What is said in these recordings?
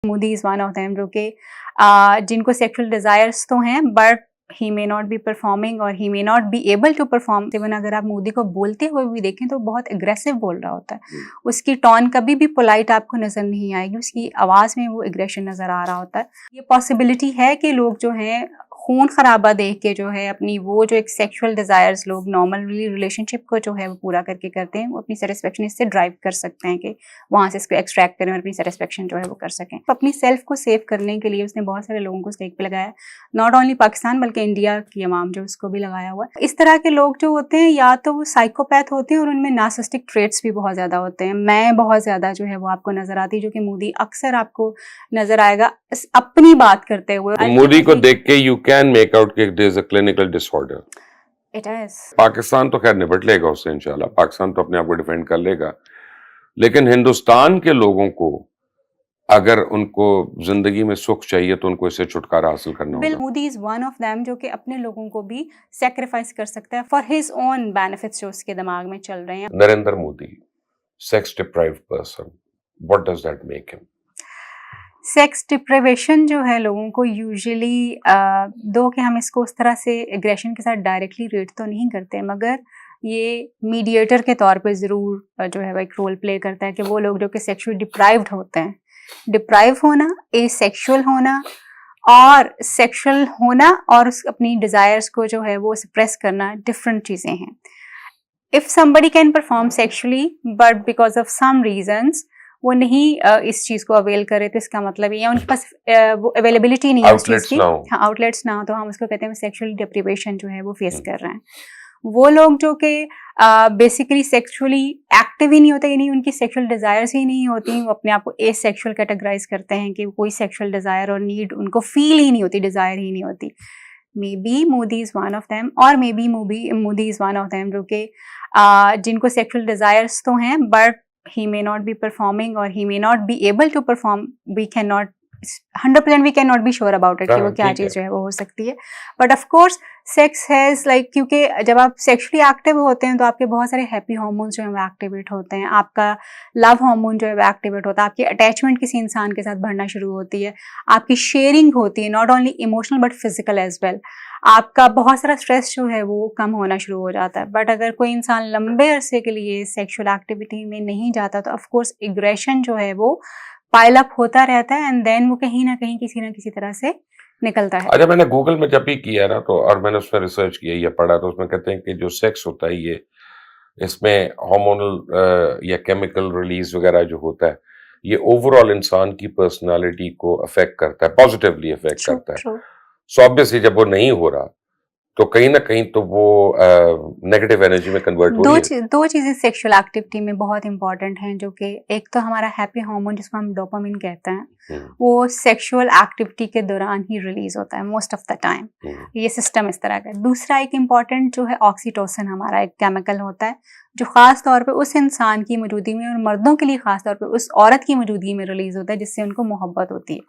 Modi is one of them जो कि जिनको सेक्सुअल डिज़ायर्स तो हैं but he may not be performing और he may not be able to perform. Even अगर आप मोदी को बोलते हुए भी देखें तो बहुत एग्रेसिव बोल रहा होता है, उसकी टोन कभी भी पोलाइट आपको नजर नहीं आएगी, उसकी आवाज में वो एग्रेशन नजर आ रहा होता है। ये पॉसिबिलिटी है कि लोग जो हैं खून खराबा देख के जो है अपनी वो जो एक सेक्सुअल डिजायर्स लोग नॉर्मली रिलेशनशिप को जो है वो पूरा करके करते हैं, वो अपनी सेटिस्फेक्शन इससे ड्राइव कर सकते हैं कि वहां से इसको एक्सट्रैक्ट करें और अपनी सेटिस्फेक्शन जो है वो कर सकें। तो अपनी सेल्फ को सेव करने के लिए उसने बहुत सारे लोगों को स्टेक पे लगाया, नॉट ओनली पाकिस्तान बल्कि इंडिया की अवाम जो उसको भी लगाया हुआ है। इस तरह के लोग जो होते हैं या तो वो साइकोपैथ होते हैं और उनमें नार्सिसिस्टिक ट्रेट्स भी बहुत ज्यादा होते हैं। मैं बहुत ज्यादा जो है वो आपको नजर आती है, जो कि मोदी अक्सर आपको नजर आएगा अपनी बात करते हुए। मोदी को देख के यू कैन मेक आउट कि there is a clinical disorder. It is. Pakistan तो खैर निपट लेगा उससे इंशाल्लाह, पाकिस्तान तो अपने आप को डिफेंड कर लेगा, लेकिन हिंदुस्तान के लोगों को अगर उनको जिंदगी में सुख चाहिए तो उनको इससे छुटकारा हासिल करना होगा। Modi is one of them जो कि अपने लोगों को भी सेक्रीफाइस कर सकता है फॉर हिज ओन बेनिफिट्स जो उसके दिमाग में चल रहे हैं। Narendra Modi, sex deprived person, what does that make him? Sex deprivation जो है लोगों को यूजुअली दो कि हम इसको उस तरह से एग्रेशन के साथ डायरेक्टली रेट तो नहीं करते, मगर ये मीडिएटर के तौर पे ज़रूर जो है वो एक रोल प्ले करता है कि वो लोग जो कि सेक्सुअली डिप्राइव्ड होते हैं, डिप्राइव होना, एसेक्सुअल होना और सेक्सुअल होना और उस अपनी डिज़ायर्स को जो है वो सप्रेस करना डिफरेंट चीज़ें हैं। If somebody can perform sexually but because of some reasons वो नहीं इस चीज को अवेल करे, तो इसका मतलब ये उनके पास वो अवेलेबिलिटी नहीं है उस चीज की, हाँ आउटलेट्स ना हो, तो हम उसको कहते हैं सेक्सुअल डिप्रिवेशन जो है वो फेस कर रहे हैं। वो लोग जो कि बेसिकली सेक्सुअली एक्टिव ही नहीं होते, यानी उनकी सेक्सुअल डिजायर्स ही नहीं होती, वो अपने आप को एसेक्सुअल कैटेगराइज करते हैं कि कोई सेक्सुअल डिजायर और नीड उनको फील ही नहीं होती, डिजायर ही नहीं होती। Maybe Modi is one of them और maybe Modi is one of them जो कि जिनको सेक्सुअल डिजायर्स तो हैं but he may not be performing or he may not be able to perform. We cannot 100% we cannot be sure about it कि वो क्या चीज़ जो है वो हो सकती है। But of course sex has like, क्योंकि जब आप सेक्सुअली एक्टिव होते हैं तो आपके बहुत सारे हैप्पी हार्मोन्स जो है वो एक्टिवेट होते हैं, आपका लव हार्मोन जो है वो एक्टिवेट होता है, आपकी अटैचमेंट किसी इंसान के साथ बढ़ना शुरू होती है, आपकी शेयरिंग होती है, not only emotional but physical as well, आपका बहुत सारा स्ट्रेस जो है वो कम होना शुरू हो जाता है। बट अगर कोई इंसान लंबे अरसे के लिए सेक्सुअल एक्टिविटी में नहीं जाता तो ऑफकोर्स एग्रेशन जो है वो पाइल अप होता रहता है एंड देन वो कहीं ना कहीं किसी ना किसी तरह से निकलता है। अच्छा, मैंने गूगल में जब भी किया ना तो और मैंने उसमें रिसर्च किया या पढ़ा तो उसमें कहते हैं कि जो सेक्स होता है ये इसमें हार्मोनल या केमिकल रिलीज वगैरह जो होता है ये ओवरऑल इंसान की पर्सनालिटी को अफेक्ट करता है, पॉजिटिवली अफेक्ट करता है। सो ऑब्वियसली जब वो नहीं हो रहा तो कहीं ना कहीं तो वो नेगेटिव एनर्जी में कन्वर्ट हो रही है। दो चीजें सेक्सुअल एक्टिविटी में बहुत इंपॉर्टेंट हैं, जो कि एक तो हमारा हैप्पी हार्मोन जिसको हम डोपामिन कहते हैं, वो सेक्सुअल एक्टिविटी के दौरान ही रिलीज होता है मोस्ट ऑफ द टाइम, ये सिस्टम इस तरह का। दूसरा एक इम्पॉर्टेंट जो है ऑक्सीटोसिन, हमारा एक केमिकल होता है जो खास तौर पे उस इंसान की मौजूदगी में और मर्दों के लिए खास तौर पे उस औरत की मौजूदगी में रिलीज होता है जिससे उनको मोहब्बत होती है,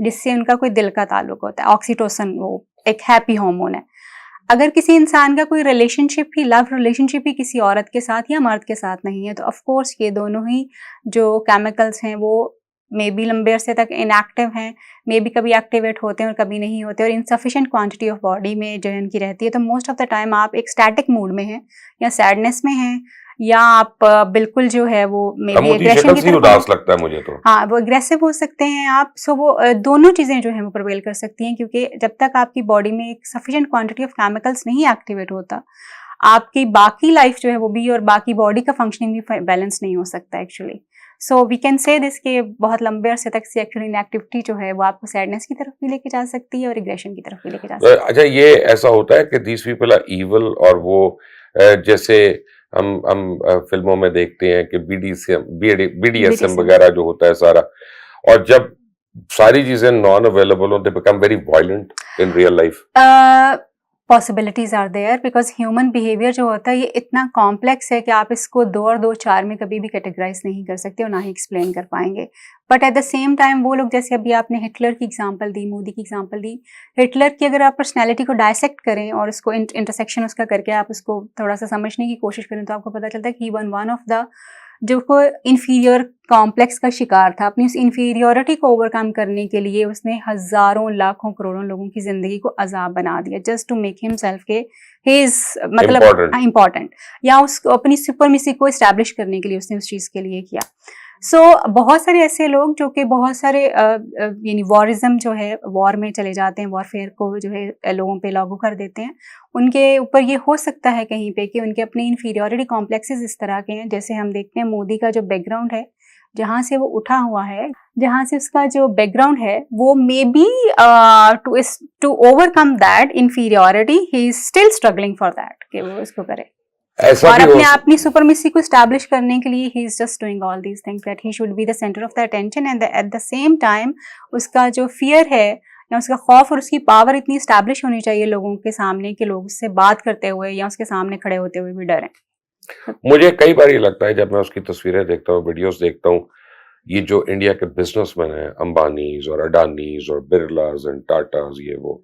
जिससे उनका कोई दिल का ताल्लुक होता है। ऑक्सीटोसिन वो एक हैप्पी हार्मोन है। अगर किसी इंसान का कोई रिलेशनशिप ही, लव रिलेशनशिप ही किसी औरत के साथ या मर्द के साथ नहीं है तो ऑफ कोर्स ये दोनों ही जो केमिकल्स हैं वो मे बी लंबे अरसे तक इनएक्टिव हैं, मे बी कभी एक्टिवेट होते हैं और कभी नहीं होते, और इनसफिशिएंट क्वांटिटी ऑफ बॉडी में जो है उनकी रहती है। तो मोस्ट ऑफ द टाइम आप एक स्टैटिक मूड में हैं या सैडनेस में हैं या आप बिल्कुल जो है वो मे बी एग्रेशन की तरफ उदास लगता है मुझे तो, हाँ वो एग्रेसिव हो सकते हैं आप। सो वो दोनों चीजें जो है वो प्रिवेल कर सकती हैं, क्योंकि जब तक आपकी बॉडी में एक सफिशिएंट क्वांटिटी ऑफ केमिकल्स नहीं एक्टिवेट होता आपकी बाकी लाइफ जो है वो भी और बाकी बॉडी का फंक्शनिंग भी बैलेंस नहीं हो सकता actually. So we can say this कि बहुत लंबे अरसे तक सेक्सुअल इनएक्टिविटी जो है वो आपको सैडनेस की तरफ भी लेके जा सकती है और एग्रेशन की तरफ भी लेके जा सकती है। अच्छा, ये ऐसा होता है कि दीस पीपल आर इविल और वो जैसे हम फिल्मों में देखते हैं कि बीडीएसएम वगैरह जो होता है सारा, और जब सारी चीजें नॉन अवेलेबल हो they become very violent in real life. Possibilities are there because human behaviour जो होता है ये इतना कॉम्प्लेक्स है कि आप इसको 2 और 2 4 में कभी भी कैटेगराइज नहीं कर सकते और ना ही एक्सप्लेन कर पाएंगे। But at the same time वो लोग, जैसे अभी आपने हिटलर की एग्जांपल दी, मोदी की एग्जांपल दी, हिटलर की अगर आप पर्सनैलिटी को डायसेक्ट करें और उसको इंटरसेक्शन उसका करके आप उसको थोड़ा सा समझने की कोशिश करें तो आपको पता चलता है कि ही वन ऑफ द जो को इंफीरियर कॉम्प्लेक्स का शिकार था, अपनी उस इंफीरियोरिटी को ओवरकम करने के लिए उसने हजारों लाखों करोड़ों लोगों की जिंदगी को अजाब बना दिया, जस्ट टू मेक हिमसेल्फ के ही इज मतलब इम्पोर्टेंट, या उसको अपनी सुपरमेसी को इस्टेब्लिश करने के लिए उसने उस चीज के लिए किया। सो बहुत सारे ऐसे लोग जो कि बहुत सारे यानी वॉरिज्म जो है, वॉर में चले जाते हैं, वॉरफेयर को जो है लोगों पे लागू कर देते हैं, उनके ऊपर ये हो सकता है कहीं पे कि उनके अपने इन्फीरियोरिटी कॉम्प्लेक्सेस इस तरह के हैं। जैसे हम देखते हैं मोदी का जो बैकग्राउंड है, जहाँ से वो उठा हुआ है, जहाँ से उसका जो बैकग्राउंड है, वो may be to overcome that inferiority he is still struggling for that कि वो इसको करे और अपनी सुपरमेसी को स्टैब्लिश करने के लिए he is just doing all these things that he should be the centre of the attention, and at the same time उसका जो फियर है या उसका खौफ और उसकी पावर इतनी स्टैब्लिश होनी चाहिए लोगों के सामने कि लोग उससे बात करते हुए या उसके सामने खड़े होते हुए भी डरें। मुझे कई बार ये लगता है जब मैं उसकी तस्वीरें देखता हूँ, वीडियोस देखता हूँ, ये जो इंडिया के बिजनेसमैन हैं, अंबानीज और अडानीज और बिरलाज एंड टाटाज, ये वो,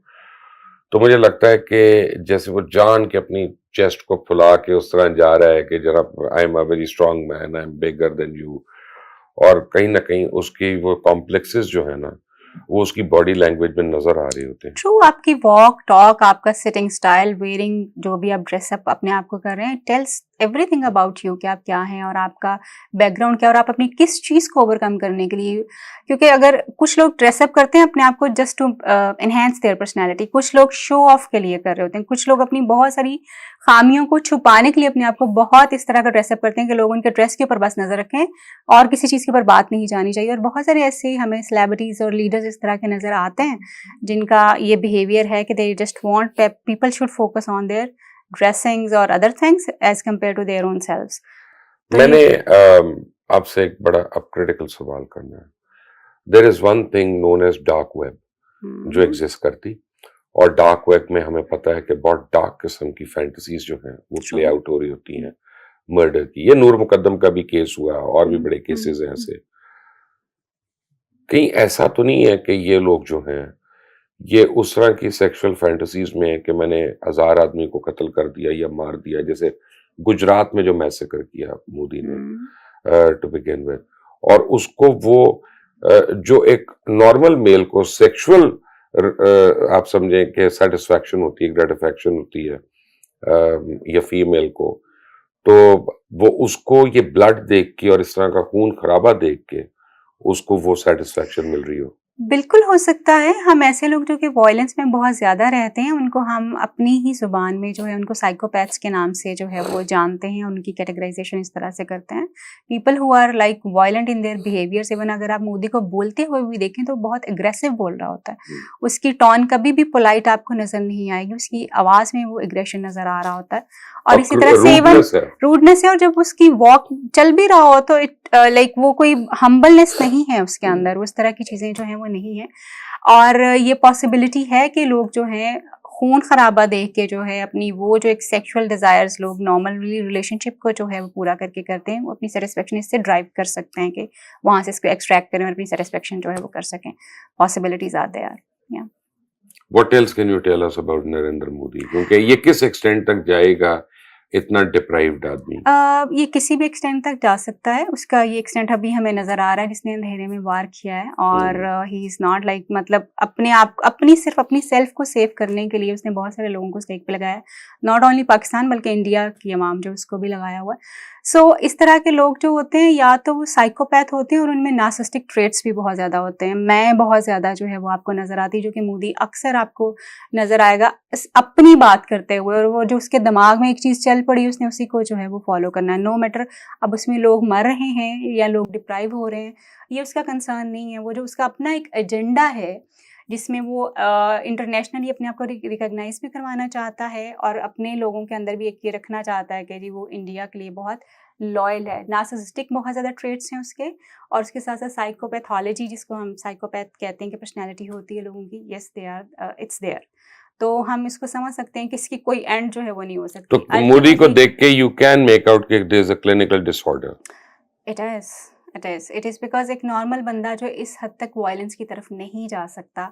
तो मुझे लगता है कि जैसे वो जान के अपनी चेस्ट को फुला के उस तरह जा रहा है कि जनाब I am a very strong man, I am bigger than you, और कहीं ना कहीं उसकी वो कॉम्प्लेक्सेस जो है ना, वो उसकी बॉडी लैंग्वेज में नजर आ रहे होते हैं। ट्रू, आपकी वॉक टॉक, आपका सिटिंग स्टाइल, वेयरिंग, जो भी आप ड्रेसअप अपने आप को कर रहे हैं, टेल्स एवरीथिंग अबाउट यू कि आप क्या हैं और आपका बैकग्राउंड क्या, और आप अपनी किस चीज़ को ओवरकम करने के लिए। क्योंकि अगर कुछ लोग ड्रेसअप करते हैं अपने आप को just to enhance their personality, कुछ लोग शो ऑफ के लिए कर रहे होते हैं, कुछ लोग अपनी बहुत सारी खामियों को छुपाने के लिए अपने आप को बहुत इस तरह का ड्रेसअप करते हैं कि लोग उनके ड्रेस के ऊपर बस नजर रखें और किसी चीज़ के ऊपर बात नहीं जानी चाहिए। और बहुत सारे ऐसे हमें सेलिब्रिटीज और लीडर्स इस तरह के नजर आते हैं जिनका ये बिहेवियर है कि they just want people should focus on their dressings और other things as compare to their own selves. मैंने आपसे एक बड़ा अब क्रिटिकल सवाल करना है। There is one thing known as dark web जो एग्जिस्ट करती, और डार्क वेब में हमें पता है कि बहुत डार्क किस्म की फैंटेसीज जो हैं वो प्ले आउट हो रही होती हैं, मर्डर की। ये नूर मुकद्दम का भी केस हुआ और भी बड़े केसेस हैं ऐसे। कहीं ऐसा तो नहीं है कि ये लोग जो हैं ये उस तरह की सेक्सुअल फैंटेसीज में है कि मैंने 1000 आदमी को कत्ल कर दिया या मार दिया, जैसे गुजरात में जो मैसेकर किया मोदी ने टू बिगिन विद, और उसको वो जो एक नॉर्मल मेल को सेक्सुअल आप समझें कि सेटिस्फैक्शन होती है, ग्रेटिफिकेशन होती है या फीमेल को, तो वो उसको ये ब्लड देख के और इस तरह का खून खराबा देख के उसको वो सेटिस्फैक्शन मिल रही हो। बिल्कुल हो सकता है। हम ऐसे लोग जो कि वॉयलेंस में बहुत ज़्यादा रहते हैं, उनको हम अपनी ही ज़ुबान में जो है उनको साइकोपैथ्स के नाम से जो है वो जानते हैं, उनकी कैटेगराइजेशन इस तरह से करते हैं। People who are like violent in their behaviours, even अगर आप मोदी को बोलते हुए भी देखें तो बहुत एग्रेसिव बोल रहा होता है। उसकी टोन कभी भी पोलाइट आपको नज़र नहीं आएगी, उसकी आवाज़ में वो एग्रेशन नज़र आ रहा होता है। और इसी तरह से इवन रूडनेस है, और जब उसकी वॉक चल भी रहा हो तो इट लाइक वो कोई हम्बलनेस नहीं है उसके अंदर, उस तरह की चीज़ें जो हैं वो नहीं है। और ये पॉसिबिलिटी है कि लोग जो हैं खून खराबा देख के जो है अपनी वो जो एक सेक्सुअल डिजायर्स लोग नॉर्मली रिलेशनशिप को जो है वो पूरा करके करते हैं, वो अपनी सेटिस्फेक्शन इससे ड्राइव कर सकते हैं कि वहाँ से इसको एक्सट्रैक्ट करें और अपनी सेटिस्फेक्शन जो है वो कर सकें। Possibilities are there. या what else can you tell us about Narendra Modi, क्योंकि ये किस एक्सटेंट तक जाएगा इतना डिप्राइव्ड आदमी? ये किसी भी एक्सटेंट तक जा सकता है। उसका ये एक्सटेंट अभी हमें नजर आ रहा है जिसने अंधेरे में वार किया है, और ही इज नॉट लाइक मतलब अपने आप सिर्फ अपनी सेल्फ को सेव करने के लिए उसने बहुत सारे लोगों को स्टेक पे लगाया, नॉट ओनली पाकिस्तान बल्कि इंडिया की अवाम जो उसको भी लगाया हुआ है। सो इस तरह के लोग जो होते हैं या तो वो साइकोपैथ होते हैं और उनमें नार्सिसिस्टिक ट्रेट्स भी बहुत ज़्यादा होते हैं। मैं बहुत ज़्यादा जो है वो आपको नज़र आती है, जो कि मोदी अक्सर आपको नज़र आएगा अपनी बात करते हुए, और वो जो उसके दिमाग में एक चीज़ चल पड़ी उसने उसी को जो है वो फॉलो करना है, नो मैटर अब उसमें लोग मर रहे हैं या लोग डिप्राइव हो रहे हैं, ये उसका कंसर्न नहीं है। वो जो उसका अपना एक एजेंडा है जिसमें वो इंटरनेशनली अपने आप को रिकॉग्नाइज भी करवाना चाहता है और अपने लोगों के अंदर भी एक ये रखना चाहता है कि जी वो इंडिया के लिए बहुत लॉयल है। नार्सिसिस्टिक बहुत ज़्यादा ट्रेट्स हैं उसके, और उसके साथ साथ साइकोपैथोलॉजी जिसको हम साइकोपैथ कहते हैं कि पर्सनैलिटी होती है लोगों की, yes they are it's there. तो हम इसको समझ सकते हैं कि इसकी कोई एंड जो है वो नहीं हो सकती। तो मोदी को देख के यू कैन मेक आउट कि there is a clinical disorder. It is it is because एक नॉर्मल बंदा जो इस हद तक वायलेंस की तरफ नहीं जा सकता,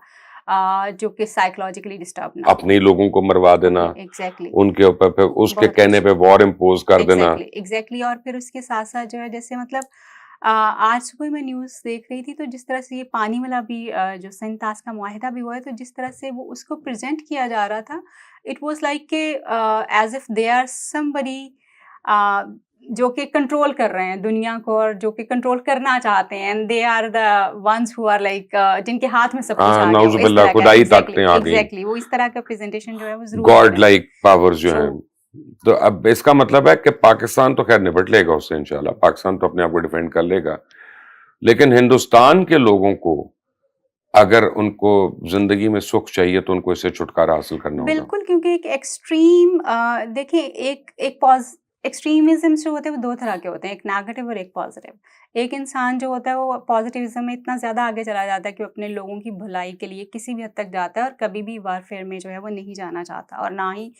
जो कि साइकोलॉजिकली डिस्टर्ब ना हो। अपने लोगों को मरवा देना, एग्ज़ैक्टली, उनके ऊपर फिर उसके बहुत कहने कुछ। पे वॉर इम्पोज़ कर देना। एग्ज़ैक्टली और फिर उसके साथ-साथ जो है जैसे मतलब आज सुबह मैं न्यूज़ देख रही थी, तो जिस तरह से ये पानी वाला भी जो सिंतास का मुआहिदा भी हुआ है, तो जिस तरह से वो उसको प्रेज़ेंट किया जा रहा था, इट वाज़ लाइक के as if they are somebody uh, जो कि कंट्रोल कर रहे हैं दुनिया को और जो कि कंट्रोल करना चाहते हैं, and they are the ones who are like जिनके हाथ में सब कुछ हाँ, आ गया हो, इस नाउज़ुबिल्लाह तरह का। खुदाई ताकतें आ गईं। एग्ज़ैक्टली वो इस तरह का प्रेज़ेंटेशन जो है वो ज़रूर गॉड कर रहे हैं। लाइक पावर्स जो ट्रू। हैं। तो अब इसका मतलब है कि पाकिस्तान तो खैर निपट लेगा उससे इंशाल्लाह, पाकिस्तान तो अपने आप को डिफेंड कर लेगा। लेकिन हिंदुस्तान के लोगों को अगर उनको ज़िंदगी में सुख चाहिए तो उनको इससे छुटकारा हासिल करना होगा। बिल्कुल, क्योंकि एक एक्सट्रीम देखिए एक एक पॉज़ एक्सट्रीमिज़्म्स जो होते हैं वो 2 तरह के होते हैं, एक नेगेटिव और एक पॉज़िटिव। एक इंसान जो होता है वो पॉज़िटिविज़्म में इतना ज़्यादा आगे चला जाता है कि वो अपने लोगों की भलाई के लिए किसी भी हद तक जाता है और कभी भी वारफेयर में जो है वो नहीं जाना चाहता और ना ही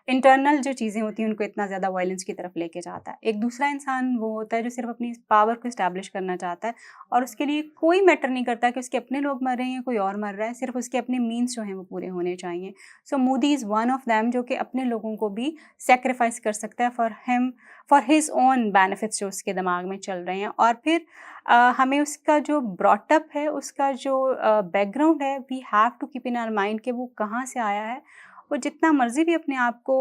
इंटरनल जो चीज़ें होती हैं उनको इतना ज़्यादा वायलेंस की तरफ लेके जाता है। एक दूसरा इंसान वो होता है जो सिर्फ़ अपनी पावर को एस्टैब्लिश करना चाहता है और उसके लिए कोई मैटर नहीं करता कि उसके अपने लोग मर रहे हैं या कोई और मर रहा है, सिर्फ़ उसके अपने मीन्स जो हैं वो पूरे होने चाहिए। So Modi is one of them जो कि अपने लोगों को भी सैक्रिफाइस कर सकता है फॉर हिज ओन बेनिफिट्स जो उसके दिमाग में चल रहे हैं। और फिर हमें उसका जो ब्रॉट अप है, उसका जो बैकग्राउंड है, we have to keep in our mind कि वो कहाँ से आया है। वो जितना मर्ज़ी भी अपने आप को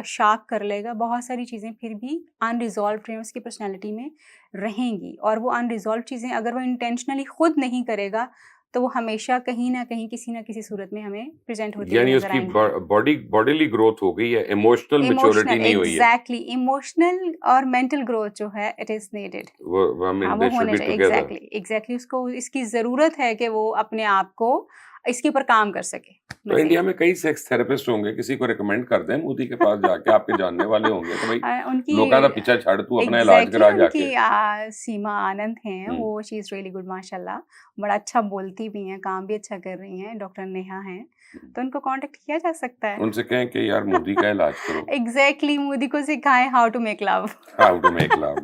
शार्प कर लेगा, बहुत सारी चीज़ें फिर भी अनरिज़ॉल्व्ड हैं उसकी पर्सनैलिटी में रहेंगी और वो अनरिज़ॉल्व्ड चीज़ें अगर वो इंटेंशनली खुद नहीं करेगा, तो वो हमेशा कहीं न कहीं, किसी न किसी सूरत में हमें प्रेज़ेंट होती हुई यानी नज़र उसकी आएँगी। बॉडीली ग्रोथ हो गई है, इमोशनल मैच्योरिटी नहीं हुई है। एग्ज़ैक्टली इमोशनल और मेंटल ग्रोथ जो है इट इज़ नीडेड। वो आई हाँ, मीन वो दे शुड होने बी चाहिए। टुगेदर। एग्ज़ैक्टली उसको इसकी ज़रूरत है कि वो अपने आप को इसके ऊपर काम कर सके, तो इंडिया बेसिकली। में कई सेक्स थेरेपिस्ट होंगे, किसी को रिकमेंड कर दें मोदी के पास जाके, आपके जानने वाले होंगे तो भाई उनकी लोका दा पीछा छड़ तू अपना इलाज एग्ज़ैक्टली करा उनकी जाके। सीमा आनंद हैं, हुँ। वो शी इज़ रियली गुड माशाल्लाह। बड़ा अच्छा बोलती भी हैं, काम भी अच्छा कर रही हैं, डॉक्टर नेहा हैं, तो उनको कॉन्टैक्ट किया जा सकता है। उनसे कहें कि यार मोदी का इलाज करो। एग्ज़ैक्टली मोदी को सिखाएँ how to make love. How to make love.